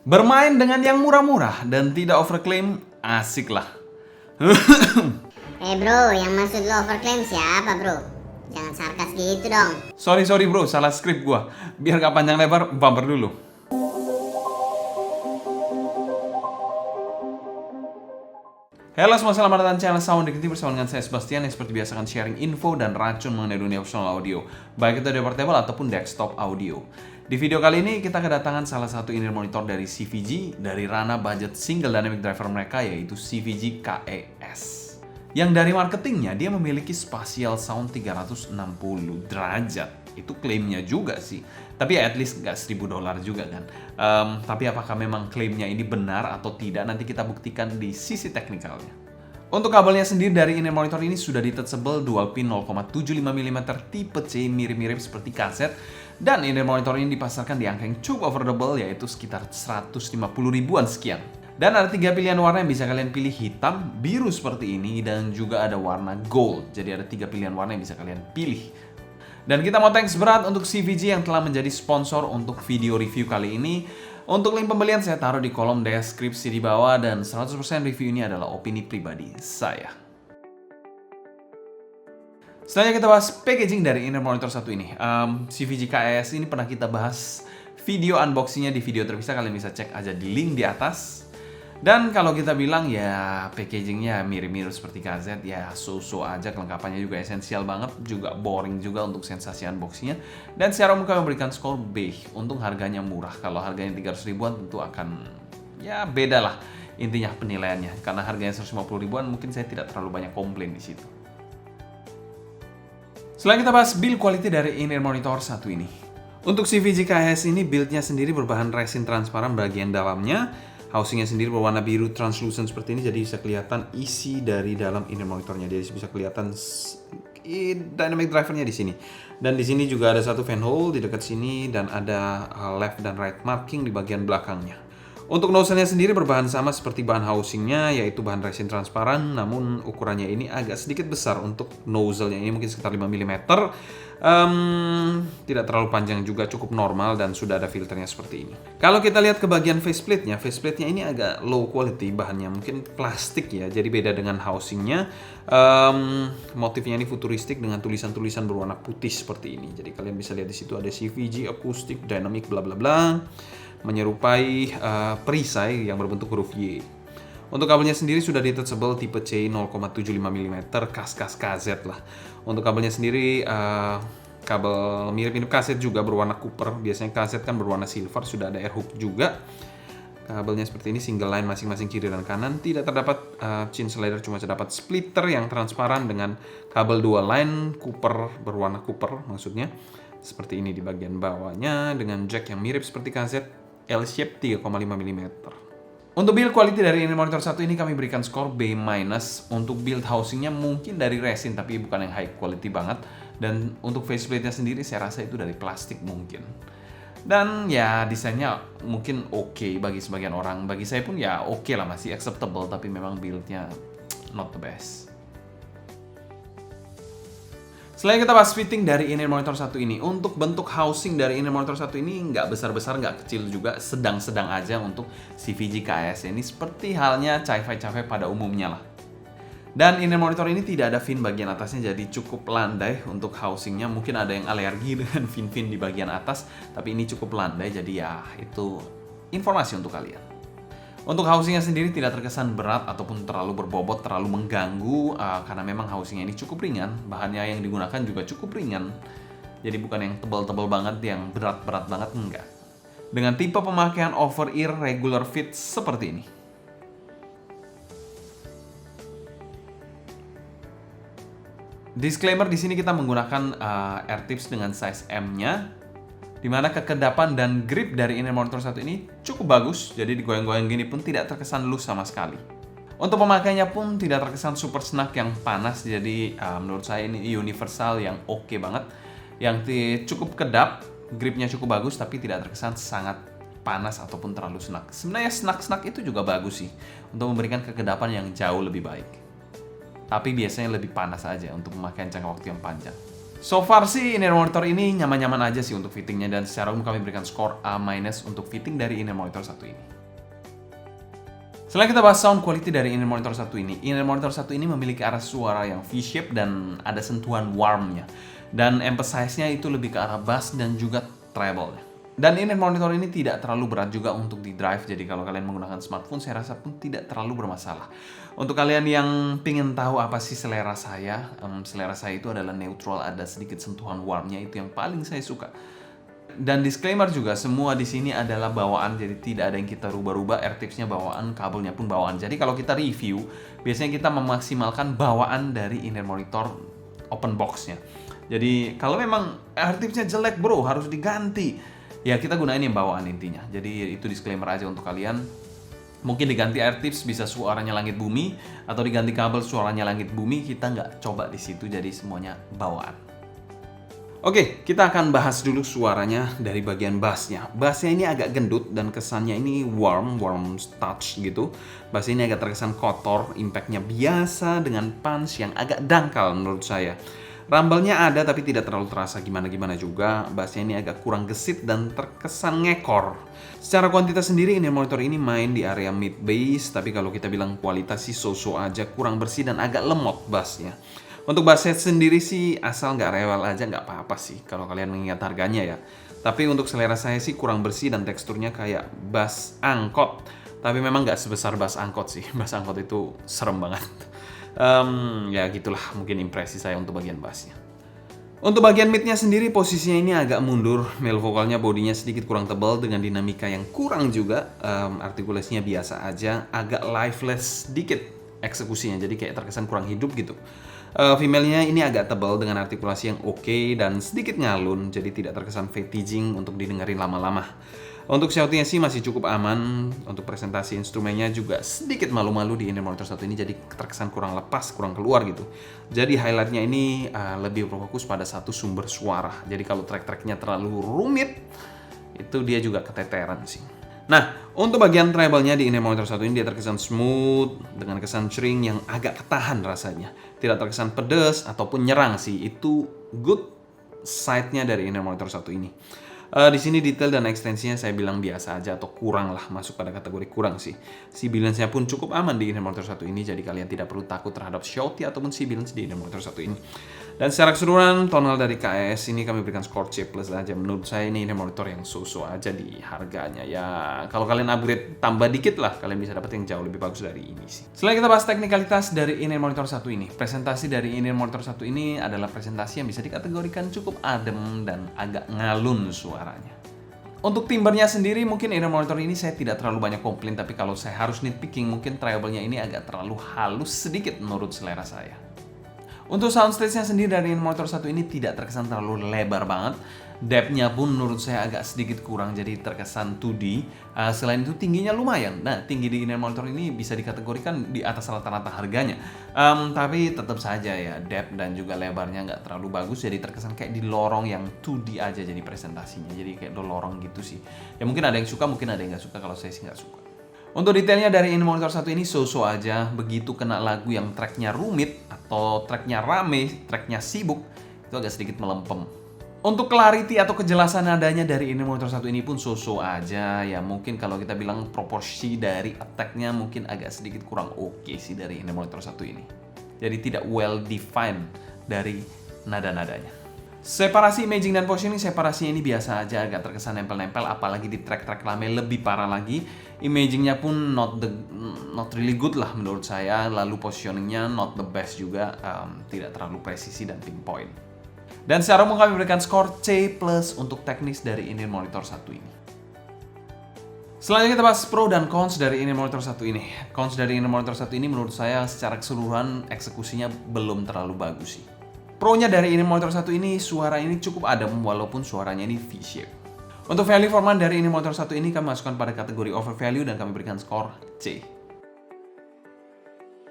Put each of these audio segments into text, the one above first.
Bermain dengan yang murah-murah dan tidak overclaim, asik lah. Bro, yang maksud lo overclaim siapa bro? Jangan sarkas gitu dong. Sorry bro, salah skrip gua. Biar gak panjang lebar, bumper dulu. Halo semua, selamat datang di channel Sound Dikti bersama dengan saya Sebastian yang seperti biasa akan sharing info dan racun mengenai dunia optional audio, baik itu audio portable ataupun desktop audio. Di video kali ini kita kedatangan salah satu in-ear monitor dari CVG dari ranah budget single dynamic driver mereka, yaitu CVG KES. Yang dari marketingnya dia memiliki spatial sound 360 derajat. Itu klaimnya juga sih. Tapi at least nggak $1.000 juga kan. Tapi apakah memang klaimnya ini benar atau tidak, nanti kita buktikan di sisi teknikalnya. Untuk kabelnya sendiri dari in-ear monitor ini sudah detachable dual pin 0,75 mm tipe C, mirip-mirip seperti kaset. Dan in-ear monitor ini dipasarkan di angka yang cukup affordable, yaitu sekitar 150 ribuan sekian. Dan ada 3 pilihan warna yang bisa kalian pilih: hitam, biru seperti ini, dan juga ada warna gold. Jadi ada 3 pilihan warna yang bisa kalian pilih. Dan kita mau thanks berat untuk CVG yang telah menjadi sponsor untuk video review kali ini. Untuk link pembelian saya taruh di kolom deskripsi di bawah, dan 100% review ini adalah opini pribadi saya. Selanjutnya kita bahas packaging dari in-ear monitor satu ini. CVG KES ini pernah kita bahas video unboxingnya di video terpisah, kalian bisa cek aja di link di atas. Dan kalau kita bilang ya packagingnya mirip-mirip seperti KZ, ya so-so aja, kelengkapannya juga esensial banget, juga boring juga untuk sensasi unboxingnya. Dan secara umum kami memberikan skor B, untung harganya murah. Kalau harganya 300 ribuan tentu akan ya beda lah intinya penilaiannya. Karena harganya 150 ribuan mungkin saya tidak terlalu banyak komplain di situ. Selanjutnya kita bahas build quality dari in-ear monitor satu ini. Untuk CVG KES ini build-nya sendiri berbahan resin transparan bagian dalamnya. Housingnya sendiri berwarna biru translucent seperti ini, jadi bisa kelihatan isi dari dalam in-ear monitornya. Jadi bisa kelihatan dynamic drivernya di sini. Dan di sini juga ada satu fan hole di dekat sini, dan ada left dan right marking di bagian belakangnya. Untuk nozzle-nya sendiri berbahan sama seperti bahan housingnya, yaitu bahan resin transparan, namun ukurannya ini agak sedikit besar. Untuk nozzle-nya ini mungkin sekitar 5 mm. Tidak terlalu panjang juga, cukup normal, dan sudah ada filternya seperti ini. Kalau kita lihat ke bagian faceplate-nya ini agak low quality bahannya, mungkin plastik ya, jadi beda dengan housingnya. Motifnya ini futuristik dengan tulisan-tulisan berwarna putih seperti ini. Jadi kalian bisa lihat di situ ada CVG, acoustic, dynamic, bla bla bla, menyerupai perisai yang berbentuk huruf Y. Untuk kabelnya sendiri sudah detachable tipe C 0,75 mm, kas-kas KZ lah. Untuk kabelnya sendiri kabel mirip-mirip kaset juga berwarna copper. Biasanya kaset kan berwarna silver, sudah ada air hook juga. Kabelnya seperti ini, single line masing-masing kiri dan kanan. Tidak terdapat chin slider, cuma terdapat splitter yang transparan dengan kabel dual line copper berwarna copper maksudnya. Seperti ini di bagian bawahnya dengan jack yang mirip seperti kaset, L-shape 3,5 mm. Untuk build quality dari in-ear monitor satu ini kami berikan skor B-. Untuk build housingnya mungkin dari resin, tapi bukan yang high quality banget. Dan untuk faceplate-nya sendiri saya rasa itu dari plastik mungkin. Dan ya desainnya mungkin oke bagi sebagian orang. Bagi saya pun ya oke lah, masih acceptable, tapi memang build-nya not the best. Selain kita bahas fitting dari in-ear monitor satu ini, untuk bentuk housing dari in-ear monitor satu ini nggak besar-besar, nggak kecil juga, sedang-sedang aja untuk CVG KES ini, seperti halnya Chi-Fi pada umumnya lah. Dan in-ear monitor ini tidak ada fin bagian atasnya, jadi cukup landai untuk housingnya. Mungkin ada yang alergi dengan fin-fin di bagian atas, tapi ini cukup landai, jadi ya itu informasi untuk kalian. Untuk housingnya sendiri tidak terkesan berat ataupun terlalu berbobot, terlalu mengganggu, karena memang housingnya ini cukup ringan. Bahannya yang digunakan juga cukup ringan, jadi bukan yang tebal-tebal banget, yang berat-berat banget, enggak. Dengan tipe pemakaian over-ear regular fit seperti ini. Disclaimer, di sini kita menggunakan air tips dengan size M-nya. Dimana kekedapan dan grip dari in-ear monitor satu ini cukup bagus, jadi digoyang-goyang gini pun tidak terkesan loose sama sekali. Untuk pemakaiannya pun tidak terkesan super snug yang panas, jadi menurut saya ini universal yang oke banget, yang cukup kedap, gripnya cukup bagus, tapi tidak terkesan sangat panas ataupun terlalu snug. Sebenarnya snug-snug itu juga bagus sih, untuk memberikan kekedapan yang jauh lebih baik. Tapi biasanya lebih panas aja untuk pemakaian jangka waktu yang panjang. So far sih inner monitor ini nyaman-nyaman aja sih untuk fittingnya, dan secara umum kami berikan skor A- untuk fitting dari inner monitor satu ini. Setelah kita bahas sound quality dari inner monitor satu ini memiliki arah suara yang V-shape dan ada sentuhan warmnya. Dan emphasize-nya itu lebih ke arah bass dan juga treble. Dan inner monitor ini tidak terlalu berat juga untuk di drive, jadi kalau kalian menggunakan smartphone saya rasa pun tidak terlalu bermasalah. Untuk kalian yang pengen tahu apa sih selera saya itu adalah neutral, ada sedikit sentuhan warmnya, itu yang paling saya suka. Dan disclaimer juga, semua di sini adalah bawaan, jadi tidak ada yang kita rubah-rubah. AirTips-nya bawaan, kabelnya pun bawaan. Jadi kalau kita review, biasanya kita memaksimalkan bawaan dari inner monitor open box-nya. Jadi kalau memang AirTips-nya jelek bro, harus diganti, ya kita gunain yang bawaan intinya. Jadi itu disclaimer aja untuk kalian. Mungkin diganti AirTips bisa suaranya langit bumi, atau diganti kabel suaranya langit bumi, kita nggak coba di situ, jadi semuanya bawaan. Oke, kita akan bahas dulu suaranya dari bagian bassnya. Bassnya ini agak gendut dan kesannya ini warm touch gitu. Bass ini agak terkesan kotor, impactnya biasa dengan punch yang agak dangkal menurut saya. Rumble-nya ada tapi tidak terlalu terasa gimana-gimana juga. Bassnya ini agak kurang gesit dan terkesan ngekor. Secara kuantitas sendiri inner monitor ini main di area mid bass, tapi kalau kita bilang kualitas sih so-so aja, kurang bersih dan agak lemot bassnya. Untuk bass set sendiri sih asal nggak rewel aja nggak apa-apa sih kalau kalian mengingat harganya ya. Tapi untuk selera saya sih kurang bersih dan teksturnya kayak bass angkot. Tapi memang nggak sebesar bass angkot sih. Bass angkot itu serem banget. Ya gitulah mungkin impresi saya untuk bagian bassnya. Untuk bagian midnya sendiri posisinya ini agak mundur, male vokalnya bodinya sedikit kurang tebal dengan dinamika yang kurang juga, artikulasinya biasa aja, agak lifeless dikit eksekusinya, jadi kayak terkesan kurang hidup gitu. Female-nya ini agak tebal dengan artikulasi yang oke dan sedikit ngalun, jadi tidak terkesan fatiguing untuk didengarin lama-lama. Untuk shouting-nya sih masih cukup aman. Untuk presentasi instrumennya juga sedikit malu-malu di inner monitor satu ini, jadi terkesan kurang lepas, kurang keluar gitu. Jadi highlight-nya ini lebih berfokus pada satu sumber suara. Jadi kalau track-tracknya terlalu rumit, itu dia juga keteteran sih. Nah, untuk bagian treble-nya di inner monitor satu ini dia terkesan smooth dengan kesan shring yang agak ketahan rasanya. Tidak terkesan pedas ataupun nyerang sih. Itu good side-nya dari inner monitor satu ini. Di sini detail dan ekstensinya saya bilang biasa aja atau kurang lah, masuk pada kategori kurang sih. Sibilance-nya pun cukup aman di inner monitor satu ini, jadi kalian tidak perlu takut terhadap shouty ataupun sibilance di inner monitor satu ini. Dan secara keseluruhan tonal dari KS ini kami berikan skor C+ aja. Menurut saya ini inner monitor yang so-so aja di harganya. Ya kalau kalian upgrade tambah dikit lah, kalian bisa dapat yang jauh lebih bagus dari ini sih. Setelah kita bahas teknikalitas dari inner monitor satu ini, presentasi dari inner monitor satu ini adalah presentasi yang bisa dikategorikan cukup adem dan agak ngalun suaranya. Untuk timbernya sendiri mungkin inner monitor ini saya tidak terlalu banyak komplain, tapi kalau saya harus nitpicking mungkin treble-nya ini agak terlalu halus sedikit menurut selera saya. Untuk soundstage-nya sendiri dari inner monitor satu ini tidak terkesan terlalu lebar banget. Depth-nya pun menurut saya agak sedikit kurang, jadi terkesan 2D. Selain itu tingginya lumayan. Nah, tinggi di inner monitor ini bisa dikategorikan di atas rata-rata harganya. Tapi tetap saja ya, depth dan juga lebarnya nggak terlalu bagus, jadi terkesan kayak di lorong yang 2D aja jadi presentasinya. Jadi kayak di lorong gitu sih. Ya mungkin ada yang suka, mungkin ada yang nggak suka. Kalau saya sih nggak suka. Untuk detailnya dari inner monitor satu ini so-so aja. Begitu kena lagu yang tracknya rumit atau tracknya rame, tracknya sibuk, itu agak sedikit melempem. Untuk clarity atau kejelasan nadanya dari inner monitor satu ini pun so-so aja. Ya mungkin kalau kita bilang proporsi dari attack-nya mungkin agak sedikit kurang oke sih dari inner monitor satu ini. Jadi tidak well defined dari nada-nadanya. Separasi imaging dan positioning, separasinya ini biasa aja, agak terkesan nempel-nempel, apalagi di track-track lama lebih parah lagi. Imagingnya pun not really good lah menurut saya, lalu positioningnya not the best juga, tidak terlalu presisi dan pinpoint. Dan secara umum kami berikan skor C+ untuk teknis dari inner monitor satu ini. Selanjutnya kita bahas pro dan cons dari inner monitor satu ini. Cons dari inner monitor satu ini menurut saya secara keseluruhan eksekusinya belum terlalu bagus sih. Pro-nya dari inner monitor satu ini, suara ini cukup adem walaupun suaranya ini V-shape. Untuk value for money dari inner monitor satu ini kami masukkan pada kategori overvalue dan kami berikan skor C.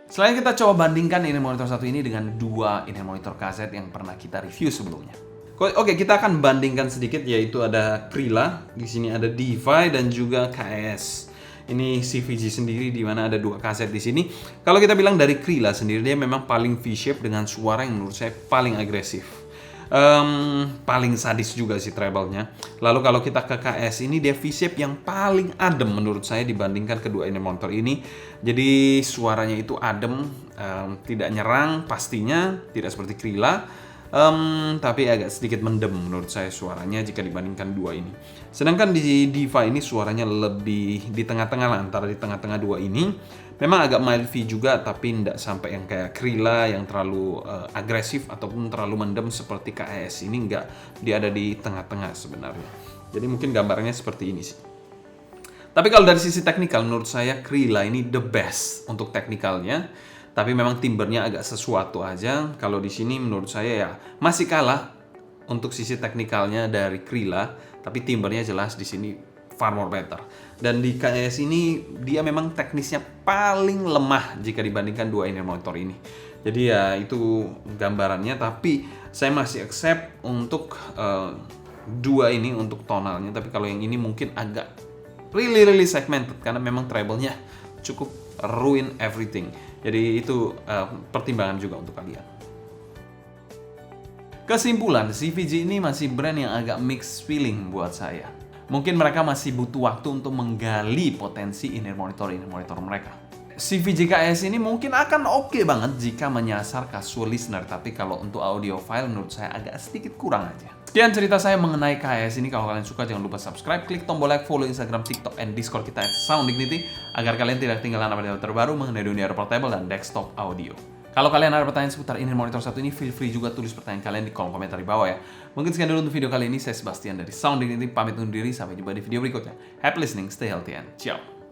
Selain kita coba bandingkan inner monitor satu ini dengan dua inner monitor kaset yang pernah kita review sebelumnya. Oke, kita akan bandingkan sedikit, yaitu ada Krila, di sini ada Defy dan juga KS. Ini CVG sendiri di mana ada dua kaset di sini. Kalau kita bilang dari Krila sendiri, dia memang paling V-shape dengan suara yang menurut saya paling agresif. paling sadis juga sih treble-nya. Lalu kalau kita ke KS ini, dia V-shape yang paling adem menurut saya dibandingkan kedua ini monitor ini. Jadi suaranya itu adem, tidak nyerang pastinya, tidak seperti Krila. Tapi agak sedikit mendem menurut saya suaranya jika dibandingkan dua ini. Sedangkan di Diva ini suaranya lebih di tengah-tengah lah, antara di tengah-tengah dua ini. Memang agak mild V juga, tapi tidak sampai yang kayak Krila yang terlalu agresif ataupun terlalu mendem seperti KS ini. Enggak, dia ada di tengah-tengah sebenarnya. Jadi mungkin gambarnya seperti ini sih. Tapi kalau dari sisi teknikal, menurut saya Krila ini the best untuk teknikalnya. Tapi memang timbernya agak sesuatu aja. Kalau di sini menurut saya ya masih kalah untuk sisi teknikalnya dari Krila. Tapi timbernya jelas di sini far more better. Dan di KS ini dia memang teknisnya paling lemah jika dibandingkan dua ini monitor ini. Jadi ya itu gambarannya. Tapi saya masih accept untuk dua ini untuk tonalnya. Tapi kalau yang ini mungkin agak really segmented karena memang treble-nya cukup ruin everything. Jadi itu pertimbangan juga untuk kalian. Kesimpulan, CVG ini masih brand yang agak mixed feeling buat saya. Mungkin mereka masih butuh waktu untuk menggali potensi in-ear monitor mereka. CVG KS ini mungkin akan oke banget jika menyasar casual listener, tapi kalau untuk audiophile menurut saya agak sedikit kurang aja. Sekian cerita saya mengenai KS ini. Kalau kalian suka jangan lupa subscribe, klik tombol like, follow Instagram, TikTok, and Discord kita @SoundDignity agar kalian tidak ketinggalan update terbaru mengenai dunia portable dan desktop audio. Kalau kalian ada pertanyaan seputar in-ear monitor satu ini, feel free juga tulis pertanyaan kalian di kolom komentar di bawah ya. Mungkin sekian dulu untuk video kali ini. Saya Sebastian dari SoundDignity pamit undur diri. Sampai jumpa di video berikutnya. Happy listening, stay healthy, and ciao.